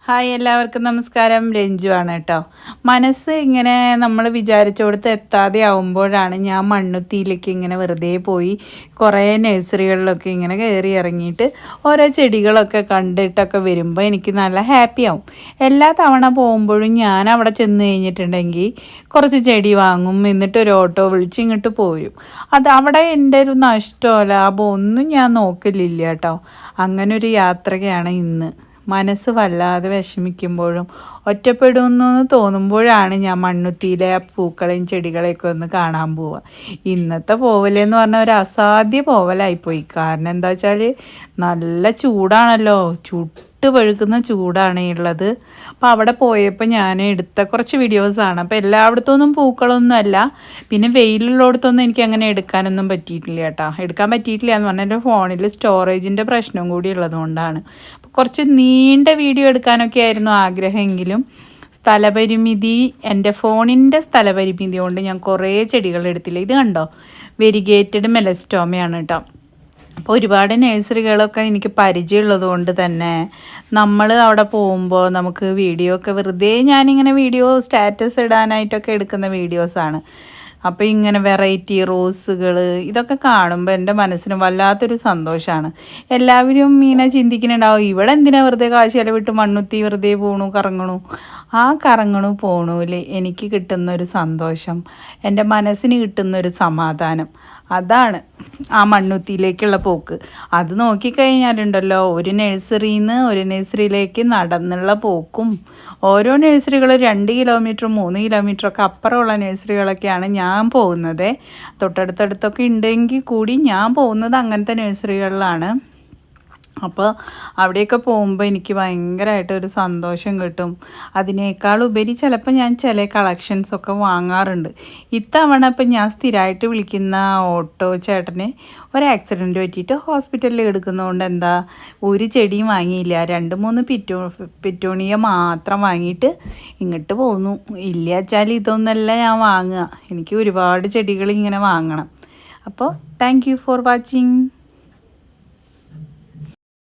Hi എല്ലാവർക്കും നമസ്കാരം. രഞ്ജു ആണ് കേട്ടോ. മനസ്സ് ഇങ്ങനെ നമ്മൾ വിചാരിച്ചോടത്ത് എത്താതെ ആവുമ്പോഴാണ് ഞാൻ മണ്ണുത്തിയിലേക്ക് ഇങ്ങനെ വെറുതെ പോയി കുറേ നഴ്സറികളിലൊക്കെ ഇങ്ങനെ കയറി ഇറങ്ങിയിട്ട് ഓരോ ചെടികളൊക്കെ കണ്ടിട്ടൊക്കെ വരുമ്പോൾ എനിക്ക് നല്ല ഹാപ്പി ആവും. എല്ലാ തവണ പോകുമ്പോഴും ഞാൻ അവിടെ ചെന്ന് കഴിഞ്ഞിട്ടുണ്ടെങ്കിൽ കുറച്ച് ചെടി വാങ്ങും, എന്നിട്ട് ഒരു ഓട്ടോ വിളിച്ച് ഇങ്ങോട്ട് പോരും. അത് അവിടെ എൻ്റെ ഒരു നഷ്ടമോ ലാഭമോ ഒന്നും ഞാൻ നോക്കലില്ല കേട്ടോ. അങ്ങനൊരു യാത്രയാണ് ഇന്ന്. മനസ്സ് വല്ലാതെ വിഷമിക്കുമ്പോഴും ഒറ്റപ്പെടുന്നു എന്ന് തോന്നുമ്പോഴാണ് ഞാൻ മണ്ണുത്തിയിലെ ആ പൂക്കളെയും ചെടികളെയൊക്കെ ഒന്ന് കാണാൻ പോവുക. ഇന്നത്തെ പോവലെന്ന് പറഞ്ഞാൽ ഒരു അസാധ്യ പോവലായിപ്പോയി. കാരണം എന്താ വെച്ചാൽ നല്ല ചൂടാണല്ലോ, പഴുക്കുന്ന ചൂടാണ് ഉള്ളത്. അപ്പോൾ അവിടെ പോയപ്പോൾ ഞാൻ എടുത്ത കുറച്ച് വീഡിയോസാണ്. അപ്പോൾ എല്ലായിടത്തൊന്നും പൂക്കളൊന്നും അല്ല, പിന്നെ വെയിലുള്ളിടത്തൊന്നും എനിക്ക് അങ്ങനെ എടുക്കാനൊന്നും പറ്റിയിട്ടില്ല കേട്ടോ. എടുക്കാൻ പറ്റിയിട്ടില്ല എന്ന് പറഞ്ഞാൽ എൻ്റെ ഫോണിൽ സ്റ്റോറേജിൻ്റെ പ്രശ്നം കൂടി ഉള്ളതുകൊണ്ടാണ്. കുറച്ച് നീണ്ട വീഡിയോ എടുക്കാനൊക്കെ ആയിരുന്നു ആഗ്രഹമെങ്കിലും സ്ഥലപരിമിതി, എൻ്റെ ഫോണിൻ്റെ സ്ഥലപരിമിതി കൊണ്ട് ഞാൻ കുറേ ചെടികൾ എടുത്തില്ല. ഇത് കണ്ടോ, വെരിഗേറ്റഡ് മെലസ്റ്റോമയാണ് കേട്ടോ. അപ്പോൾ ഒരുപാട് നഴ്സറികളൊക്കെ എനിക്ക് പരിചയമുള്ളത് കൊണ്ട് തന്നെ നമ്മൾ അവിടെ പോകുമ്പോൾ നമുക്ക് വീഡിയോ ഒക്കെ വെറുതെ ഞാനിങ്ങനെ വീഡിയോ സ്റ്റാറ്റസ് ഇടാനായിട്ടൊക്കെ എടുക്കുന്ന വീഡിയോസാണ്. അപ്പോൾ ഇങ്ങനെ വെറൈറ്റി റോസുകൾ ഇതൊക്കെ കാണുമ്പോൾ എൻ്റെ മനസ്സിന് വല്ലാത്തൊരു സന്തോഷമാണ്. എല്ലാവരും ഇങ്ങനെ ചിന്തിക്കുന്നുണ്ടാവും, ഇവിടെ എന്തിനാ വെറുതെ കാശ് ചിലവിട്ട് മണ്ണുത്തി വെറുതെ പോണു കറങ്ങണു. ആ കറങ്ങണു പോണൂല് എനിക്ക് കിട്ടുന്നൊരു സന്തോഷം, എൻ്റെ മനസ്സിന് കിട്ടുന്നൊരു സമാധാനം, അതാണ് ആ മണ്ണുത്തിയിലേക്കുള്ള പോക്ക്. അത് നോക്കിക്കഴിഞ്ഞാലുണ്ടല്ലോ, ഒരു നഴ്സറിയിൽ നിന്ന് ഒരു നഴ്സറിയിലേക്ക് നടന്നുള്ള പോക്കും. ഓരോ നഴ്സറികൾ 2 കിലോമീറ്റർ 3 കിലോമീറ്ററൊക്കെ അപ്പുറമുള്ള നഴ്സറികളൊക്കെയാണ് ഞാൻ പോകുന്നത്. തൊട്ടടുത്തടുത്തൊക്കെ ഉണ്ടെങ്കിൽ കൂടി ഞാൻ പോകുന്നത് അങ്ങനത്തെ നഴ്സറികളിലാണ്. അപ്പോൾ അവിടെയൊക്കെ പോകുമ്പോൾ എനിക്ക് ഭയങ്കരമായിട്ടൊരു സന്തോഷം കിട്ടും. അതിനേക്കാളുപരി ചിലപ്പോൾ ഞാൻ ചില കളക്ഷൻസൊക്കെ വാങ്ങാറുണ്ട്. ഇത്തവണ ഇപ്പം ഞാൻ സ്ഥിരമായിട്ട് വിളിക്കുന്ന ഓട്ടോ ചേട്ടന് ഒരു ആക്സിഡൻറ്റ് പറ്റിയിട്ട് ഹോസ്പിറ്റലിൽ എടുക്കുന്നതുകൊണ്ട് എന്താ ഒരു ചെടിയും വാങ്ങിയില്ല. 2-3 പിറ്റോണിയ മാത്രം വാങ്ങിയിട്ട് ഇങ്ങോട്ട് പോന്നു. ഇല്ല വെച്ചാൽ ഇതൊന്നല്ല ഞാൻ വാങ്ങുക, എനിക്ക് ഒരുപാട് ചെടികൾ ഇങ്ങനെ വാങ്ങണം. അപ്പോൾ താങ്ക് യു ഫോർ വാച്ചിങ്.